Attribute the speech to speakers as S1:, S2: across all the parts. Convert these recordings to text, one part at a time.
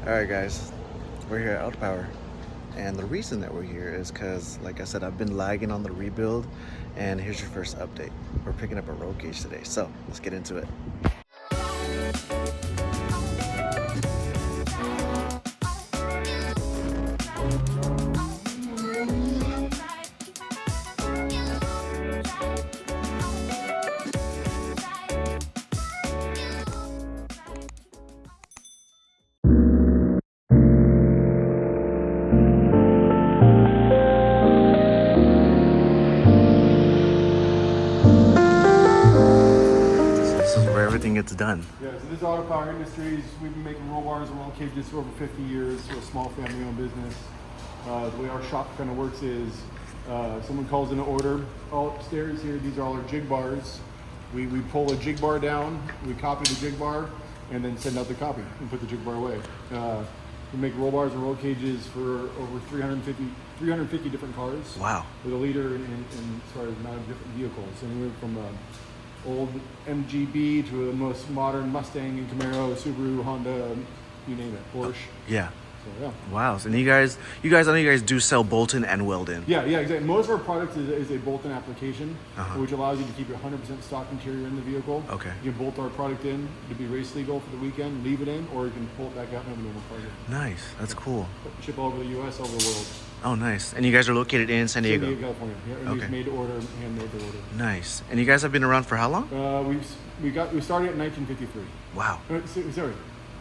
S1: Alright guys, we're here at AutoPower, and the reason that we're here is because, like I said, I've been lagging on the rebuild, and here's your first update. We're picking up a roll cage today, so let's get into it. This is where everything gets done.
S2: Yeah, so this is AutoPower Industries. We've been making roll bars and roll cages for over 50 years. We're a small family-owned business. The way our shop kind of works is someone calls in an order. All upstairs here, these are all our jig bars. We pull a jig bar down, we copy the jig bar, and then send out the copy and put the jig bar away. We make roll bars and roll cages for over 350 different cars.
S1: Wow.
S2: We're the leader in as far as amount of different vehicles. Anywhere from old MGB to the most modern Mustang and Camaro, Subaru, Honda, you name it, Porsche.
S1: Yeah.
S2: So yeah.
S1: Wow. So, and you guys, I know you guys do sell bolt-in and weld-in.
S2: Yeah, exactly. Most of our products is a bolt-in application,
S1: Uh-huh.
S2: which allows you to keep your 100% stock interior in the vehicle.
S1: Okay.
S2: You can bolt our product in to be race legal for the weekend, leave it in, or you can pull it back out and have a normal car.
S1: Nice. That's cool.
S2: Ship all over the U.S., all over the world.
S1: Oh, nice. And you guys are located in San Diego?
S2: San Diego, California. Yeah, and
S1: Okay.
S2: we've made to order, handmade to order.
S1: Nice. And you guys have been around for how long?
S2: We started in 1953.
S1: Wow.
S2: Sorry,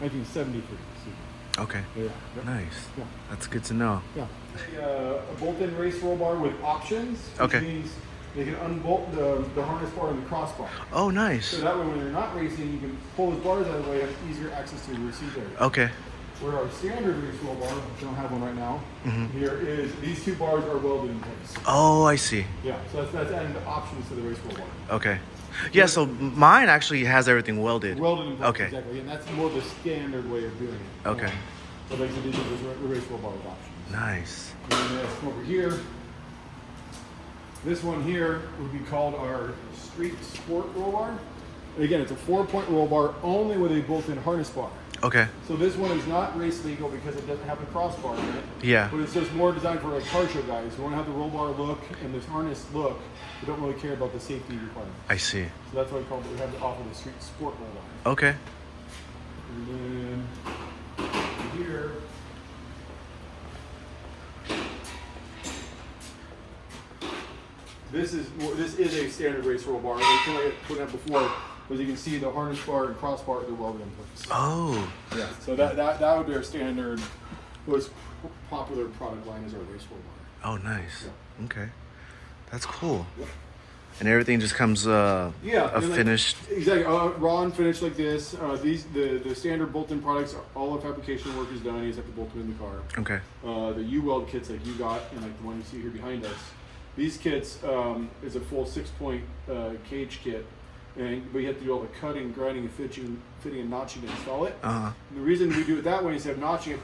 S2: 1973.
S1: Okay.
S2: Yeah.
S1: Nice.
S2: Yeah.
S1: That's good to know.
S2: Yeah. A bolt-in race roll bar with options, which
S1: Okay.
S2: means they can unbolt the harness bar and the crossbar.
S1: Oh, nice.
S2: So that way when you're not racing, you can pull those bars out of the way and have easier access to your seat area.
S1: Okay.
S2: Where our standard race roll bar, which I don't have one right now,
S1: Mm-hmm.
S2: here is these two bars are welded in place.
S1: Oh, I see.
S2: Yeah, so that's adding the options to the race roll bar.
S1: Okay. Yeah, so mine actually has everything welded.
S2: Welded in place,
S1: Okay.
S2: exactly. And that's more the standard way of doing it.
S1: Okay.
S2: So basically, these are the race roll bar with options.
S1: Nice.
S2: And then over here, this one here would be called our Street Sport roll bar. And again, it's a 4-point roll bar only with a bolt-in harness bar.
S1: Okay.
S2: So this one is not race legal because it doesn't have a crossbar in it.
S1: Yeah.
S2: But it's just more designed for like car show guys who want to have the roll bar look and this harness look. We don't really care about the safety requirements.
S1: I see.
S2: So that's why we have to offer the Street Sport roll bar.
S1: Okay.
S2: And then here. This is a standard race roll bar. Like I put it before, as you can see, the harness bar and crossbar are welded in place.
S1: Oh.
S2: Yeah. So that would be our standard, most popular product line is our race roll bar.
S1: Oh, nice.
S2: Yeah.
S1: Okay. That's cool.
S2: Yep.
S1: And everything just comes
S2: Yeah, and like-
S1: finished.
S2: Exactly, raw and finished like this. The standard bolt-in products, all the fabrication work is done. You just have to bolt them in the car.
S1: Okay.
S2: The U-weld kits like you got, and like the one you see here behind us. These kits is a full 6-point cage kit, but you have to do all the cutting, grinding, and fitting and notching to install it.
S1: Uh-huh.
S2: And the reason we do it that way instead of notching it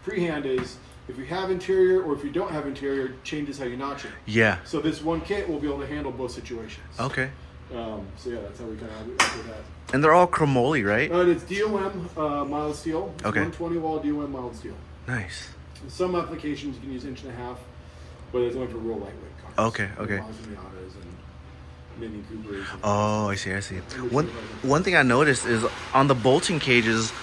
S2: pre-hand is if you have interior or if you don't have interior, it changes how you notch it.
S1: Yeah.
S2: So this one kit will be able to handle both situations.
S1: Okay.
S2: So yeah, that's how we kind of do that.
S1: And they're all chromoly, right?
S2: It's DOM mild steel. It's
S1: Okay.
S2: 120 wall DOM mild steel.
S1: Nice.
S2: In some applications you can use 1.5 inch, but it's only for real lightweight cars.
S1: Okay, okay.
S2: Miatas and Mini Coopers. And
S1: Oh, I see. One thing I noticed is on the bolting cages,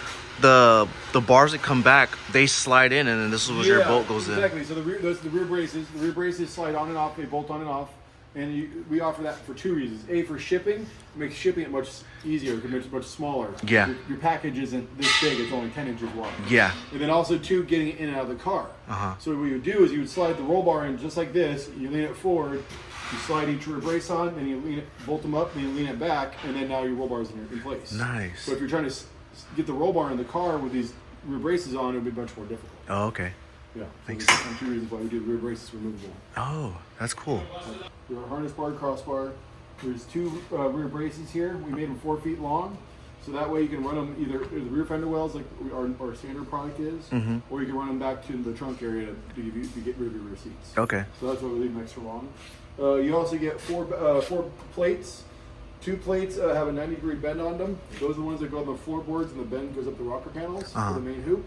S1: the bars that come back, they slide in, and then this is where your bolt goes in.
S2: Exactly. So those are the rear braces. The rear braces slide on and off. They bolt on and off. And we offer that for two reasons. A, for shipping, it makes shipping it much easier because it's much smaller.
S1: Yeah.
S2: Your package isn't this big, it's only 10 inches wide.
S1: Yeah.
S2: And then also, two, getting it in and out of the car.
S1: Uh-huh.
S2: So what you would do is you would slide the roll bar in just like this, you lean it forward, you slide each rear brace on, then you lean it, bolt them up, then you lean it back, and then now your roll bar is in place.
S1: Nice.
S2: So if you're trying to get the roll bar in the car with these rear braces on, it would be much more difficult.
S1: Oh, okay.
S2: Yeah.
S1: Makes
S2: So there's two reasons why we do the rear braces removable.
S1: Oh, that's cool.
S2: Your harness bar, crossbar. There's two rear braces here. We made them 4 feet long, so that way you can run them either the rear fender wells, like our standard product is, or you can run them back to the trunk area to get rid of your rear seats.
S1: Okay.
S2: So that's why we leave them extra long. You also get four plates. 2 plates have a 90-degree bend on them. Those are the ones that go on the floorboards, and the bend goes up the rocker panels for the main hoop.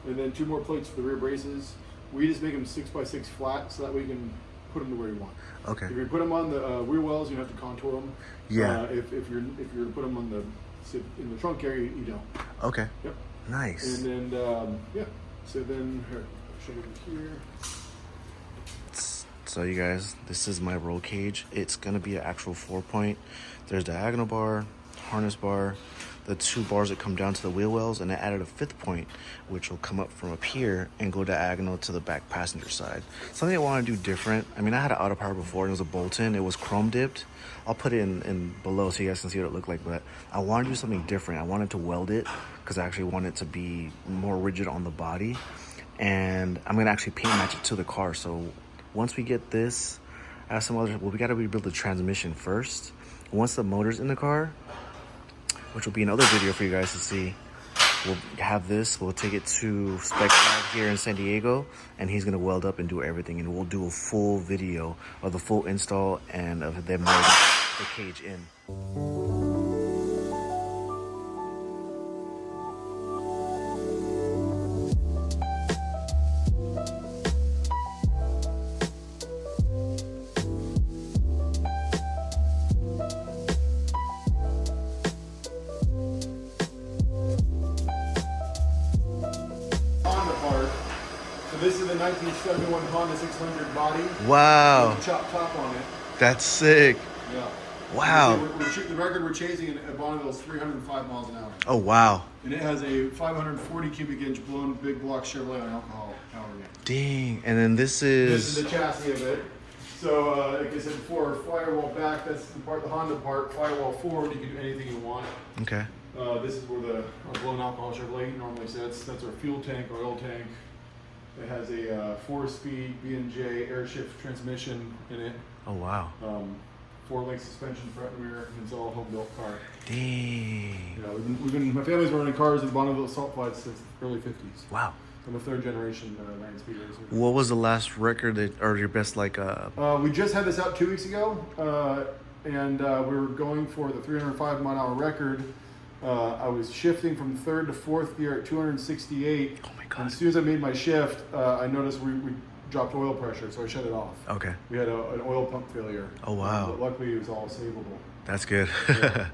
S2: and then 2 more plates for the rear braces. We just make them 6x6 flat, so that way you can put them to where you want.
S1: Okay.
S2: If you put them on the rear wells, you have to contour them.
S1: Yeah.
S2: If you're to put them on in the trunk area, you don't.
S1: Okay.
S2: Yep.
S1: Nice.
S2: And then yeah. So then here, I'll show you here.
S1: So you guys, this is my roll cage. It's gonna be an actual 4-point. There's diagonal bar, harness bar, the 2 bars that come down to the wheel wells, and I added a 5th point, which will come up from up here and go diagonal to the back passenger side. Something I want to do different. I mean, I had an AutoPower before, and it was a bolt-in. It was chrome dipped. I'll put it in below so you guys can see what it looked like, but I want to do something different. I wanted to weld it because I actually want it to be more rigid on the body, and I'm gonna actually paint match it to the car. So once we get this, I have some other, well, we got to rebuild the transmission first. Once the motor's in the car, which will be another video for you guys to see, we'll have this, we'll take it to Spec Lab here in San Diego, and he's gonna weld up and do everything, and we'll do a full video of the full install and of them welding the cage in.
S2: This is the 1971 Honda 600 body.
S1: Wow.
S2: With a chopped top on it.
S1: That's sick.
S2: Yeah.
S1: Wow.
S2: The record we're chasing at Bonneville is 305 miles an hour.
S1: Oh, wow.
S2: And it has a 540 cubic inch blown big block Chevrolet on alcohol power unit.
S1: Dang. And then this is...
S2: This is the chassis of it. So, like I said before, firewall back, that's the part, the Honda part. Firewall forward, you can do anything you want.
S1: Okay.
S2: This is where our blown alcohol Chevrolet normally sits. That's our fuel tank, our oil tank. It has a 4-speed B&J air shift transmission in it.
S1: Oh, wow.
S2: 4-link suspension, front and rear. It's all a home-built car.
S1: Dang.
S2: Yeah, my family's been running cars at Bonneville Salt Flats since the early 50s.
S1: Wow.
S2: I'm a 3rd generation 9-speed racer.
S1: What was the last record that, or your best, like...
S2: We just had this out 2 weeks ago, and we were going for the 305 mile an hour record. I was shifting from 3rd to 4th gear at 268.
S1: Oh my God.
S2: And as soon as I made my shift, I noticed we dropped oil pressure, so I shut it off.
S1: Okay.
S2: We had an oil pump failure.
S1: Oh, wow.
S2: But luckily, it was all savable.
S1: That's good.
S2: Yeah.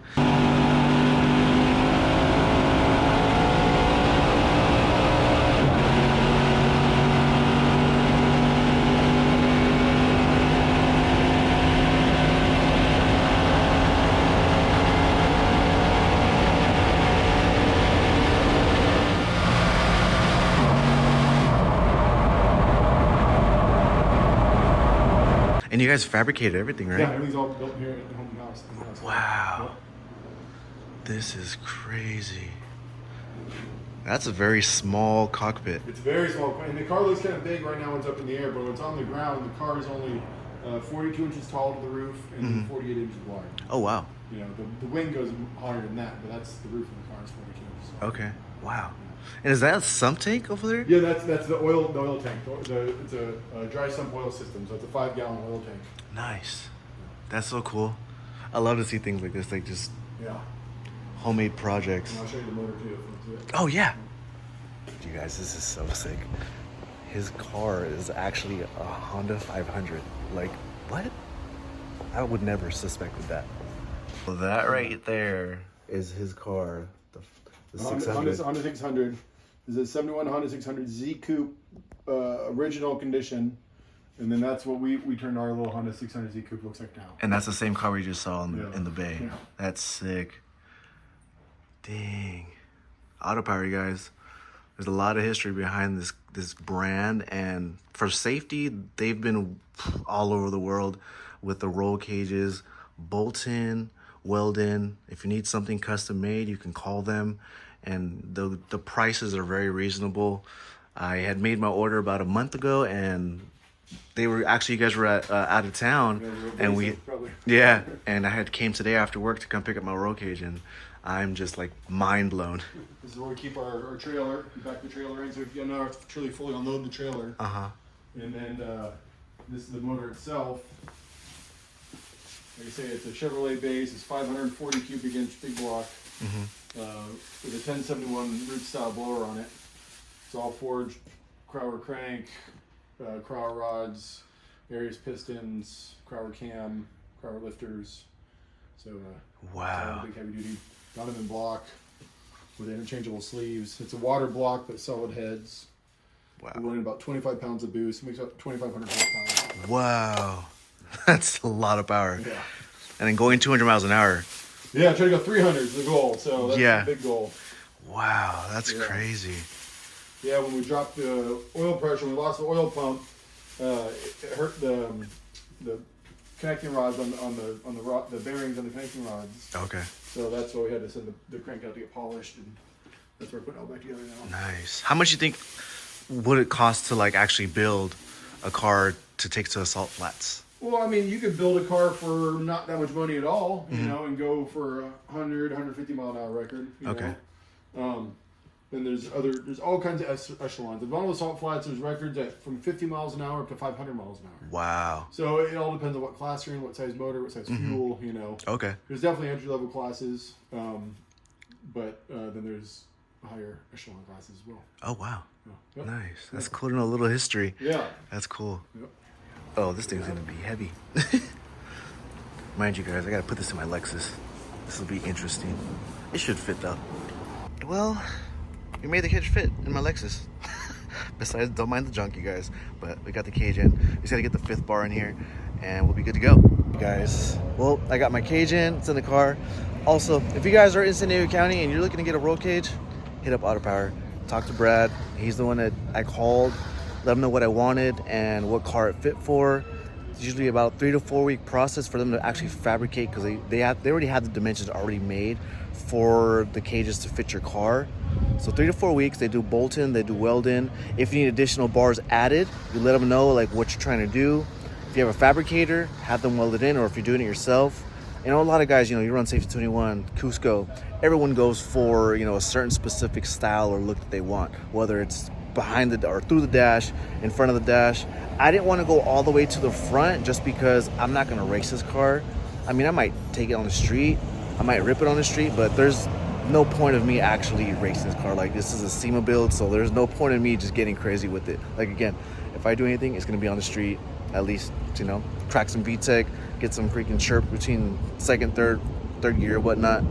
S1: And you guys fabricated everything, right?
S2: Yeah, everything's all built here at the home house.
S1: Wow.
S2: Yep.
S1: This is crazy. That's a very small cockpit.
S2: It's very small, and the car looks kind of big right now when it's up in the air, but when it's on the ground, the car is only 42 inches tall to the roof and 48 inches wide.
S1: Oh, wow.
S2: You know, the wing goes higher than that, but that's the roof of the car is 42 inches.
S1: Okay. Wow. And is that a sump tank over there?
S2: Yeah, that's the oil tank. It's a dry sump oil system, so it's a 5-gallon oil tank.
S1: Nice. That's so cool. I love to see things like this, like just
S2: Yeah.
S1: homemade projects.
S2: And I'll show you the motor too.
S1: Oh, yeah. You guys, this is so sick. His car is actually a Honda 500. Like, what? I would never suspected that. Well, that right there is his car. The 600.
S2: Honda 600 is a 71 Honda 600 Z Coupe, original condition, and then that's what we turned our little Honda 600 Z Coupe looks like now.
S1: And that's the same car we just saw in the bay.
S2: Yeah.
S1: That's sick. Dang. AutoPower, you guys. There's a lot of history behind this brand, and for safety, they've been all over the world with the roll cages, bolt-in, weld-in. If you need something custom made, you can call them, and the prices are very reasonable. I had made my order about a month ago, and they were actually, you guys were out of town, and and I came today after work to come pick up my roll cage, and I'm just like mind blown.
S2: This is where we keep our trailer. We back the trailer in, so if you know, truly fully unload the trailer. And then this is the motor itself. Like I say, it's a Chevrolet base. It's 540 cubic inch big block with a 1071 root style blower on it. It's all forged Crower crank, Crower rods, various pistons, Crower cam, Crower lifters. So
S1: wow,
S2: big heavy duty Donovan block with interchangeable sleeves. It's a water block but solid heads.
S1: Wow.
S2: We're running about 25 pounds of boost. Makes up 2,500 horsepower.
S1: Wow, that's a lot of power.
S2: Yeah.
S1: And then going 200 miles an hour.
S2: Yeah, trying to go 300 is the goal. So that's
S1: Yeah.
S2: a big goal.
S1: Wow, that's crazy.
S2: Yeah, when we dropped the oil pressure, we lost the oil pump. It hurt the connecting rods on the bearings on the connecting rods.
S1: Okay.
S2: So that's why we had to send the crank out to get polished, and that's why we're putting it all back together now.
S1: Nice. How much do you think would it cost to like actually build a car to take to the salt flats?
S2: Well, I mean, you could build a car for not that much money at all, you know, and go for a 100, 150 mile an hour record. You know? Then there's all kinds of echelons. At one of the salt flats, there's records at from 50 miles an hour up to 500 miles an hour.
S1: Wow.
S2: So it all depends on what class you're in, what size motor, what size fuel, you know.
S1: Okay.
S2: There's definitely entry level classes, but then there's higher echelon classes as well.
S1: Oh wow.
S2: Yep.
S1: Nice. That's cool to know a little history.
S2: Yeah.
S1: That's cool.
S2: Yep.
S1: Oh, this thing's gonna be heavy. Mind you guys, I gotta put this in my Lexus. This will be interesting. It should fit though. Well, we made the cage fit in my Lexus. Besides, don't mind the junk, you guys. But we got the cage in. We just gotta get the 5th bar in here, and we'll be good to go. Guys, well, I got my cage in. It's in the car. Also, if you guys are in San Diego County and you're looking to get a roll cage, hit up AutoPower. Talk to Brad. He's the one that I called. Let him know what I wanted and what car it fit for. It's usually about a 3 to 4 week process for them to actually fabricate, because they already have the dimensions already made for the cages to fit your car. So 3 to 4 weeks. They do bolt-in, they do weld-in. If you need additional bars added, you let them know like what you're trying to do. If you have a fabricator, have them weld it in, or if you're doing it yourself. You know, a lot of guys, you know, you run Safety 21, Cusco, everyone goes for, you know, a certain specific style or look that they want, whether it's behind the or through the dash, in front of the dash. I didn't want to go all the way to the front just because I'm not going to race this car. I mean, I might take it on the street, I might rip it on the street, but there's no point of me actually racing this car. Like, this is a SEMA build, so there's no point in me just getting crazy with it. Like, again, if I do anything, it's going to be on the street, at least, you know, crack some VTEC, get some freaking chirp between second, third gear, whatnot.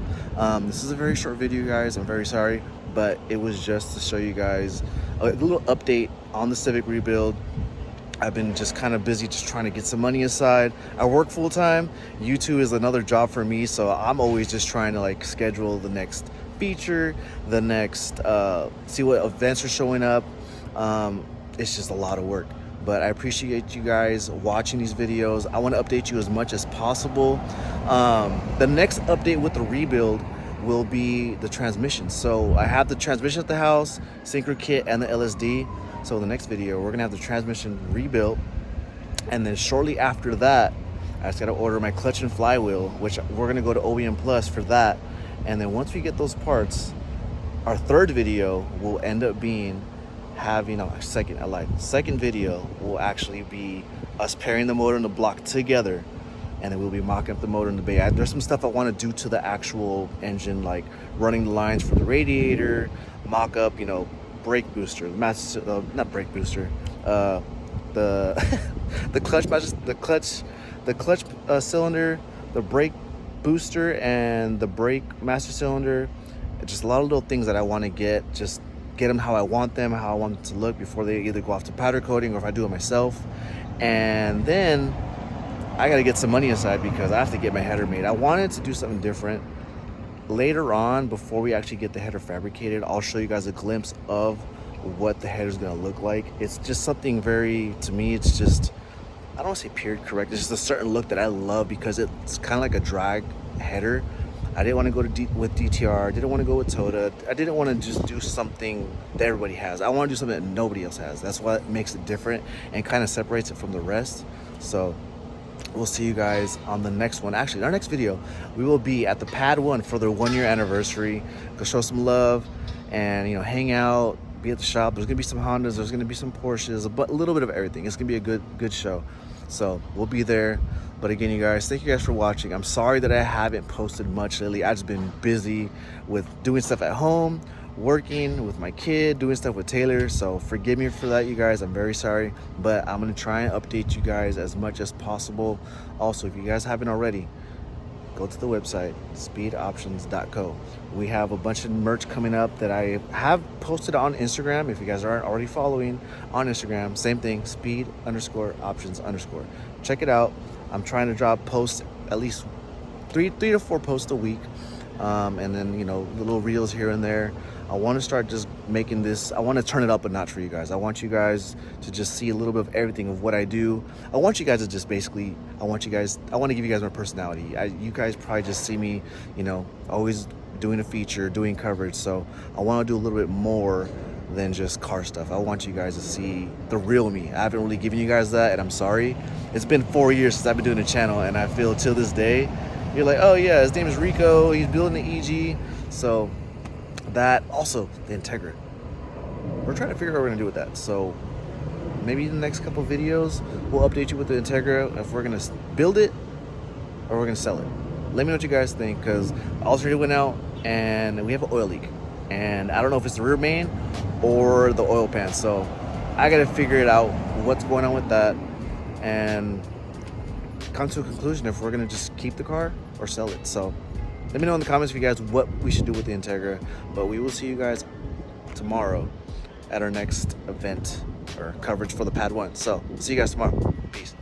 S1: This is a very short video, guys. I'm very sorry, but it was just to show you guys a little update on the Civic Rebuild. I've been just kind of busy just trying to get some money aside. I work full time. YouTube is another job for me, so I'm always just trying to like schedule the next feature, the next see what events are showing up. It's just a lot of work, but I appreciate you guys watching these videos. I want to update you as much as possible. The next update with the rebuild will be the transmission. So I have the transmission at the house, synchro kit, and the LSD. So the next video, we're gonna have the transmission rebuilt, and then shortly after that, I just gotta order my clutch and flywheel, which we're gonna go to OEM Plus for that. And then once we get those parts, our third video will end up being second video will actually be us pairing the motor and the block together, and then we'll be mocking up the motor in the bay. There's some stuff I want to do to the actual engine, like running the lines for the radiator, mock up, you know, brake booster, not brake booster, the clutch cylinder, the brake booster, and the brake master cylinder. Just a lot of little things that I want to get them how I want them to look before they either go off to powder coating or if I do it myself. And then I got to get some money aside because I have to get my header made. I wanted to do something different. Later on, before we actually get the header fabricated, I'll show you guys a glimpse of what the header is going to look like. It's just something very, to me, it's just, I don't want to say period correct. It's just a certain look that I love because it's kind of like a drag header. I didn't want to go with DTR. I didn't want to go with Toda. I didn't want to just do something that everybody has. I want to do something that nobody else has. That's what makes it different and kind of separates it from the rest. So we'll see you guys on the next one. Actually, in our next video, we will be at the Pad 1 for their 1-year anniversary. Go show some love and, you know, hang out, be at the shop. There's going to be some Hondas. There's going to be some Porsches, a little bit of everything. It's going to be a good show. So we'll be there. But again, you guys, thank you guys for watching. I'm sorry that I haven't posted much lately. I've just been busy with doing stuff at home, working with my kid, doing stuff with Taylor, so forgive me for that, you guys. I'm very sorry, but I'm gonna try and update you guys as much as possible. Also, if you guys haven't already, go to the website, speedoptions.co. We have a bunch of merch coming up that I have posted on Instagram. If you guys aren't already following on Instagram, same thing, speed_options_. Check it out. I'm trying to drop posts, at least three to four posts a week. And then, you know, little reels here and there. I want to start just making this, I want to turn it up a notch for you guys. I want you guys to just see a little bit of everything of what I do. I want you guys to just basically, I want to give you guys my personality. You guys probably just see me, you know, always doing a feature, doing coverage. So I want to do a little bit more than just car stuff. I want you guys to see the real me. I haven't really given you guys that, and I'm sorry. It's been 4 years since I've been doing the channel, and I feel till this day, you're like, oh yeah, his name is Rico, he's building the EG. So that, also the Integra. We're trying to figure out what we're gonna do with that. So maybe in the next couple videos, we'll update you with the Integra, if we're gonna build it or we're gonna sell it. Let me know what you guys think, because the alternator went out and we have an oil leak. And I don't know if it's the rear main or the oil pan. So I gotta figure it out, what's going on with that, and come to a conclusion if we're gonna just keep the car or sell it. So let me know in the comments, if you guys, what we should do with the Integra. But we will see you guys tomorrow at our next event or coverage for the Pad 1. So see you guys tomorrow. Peace.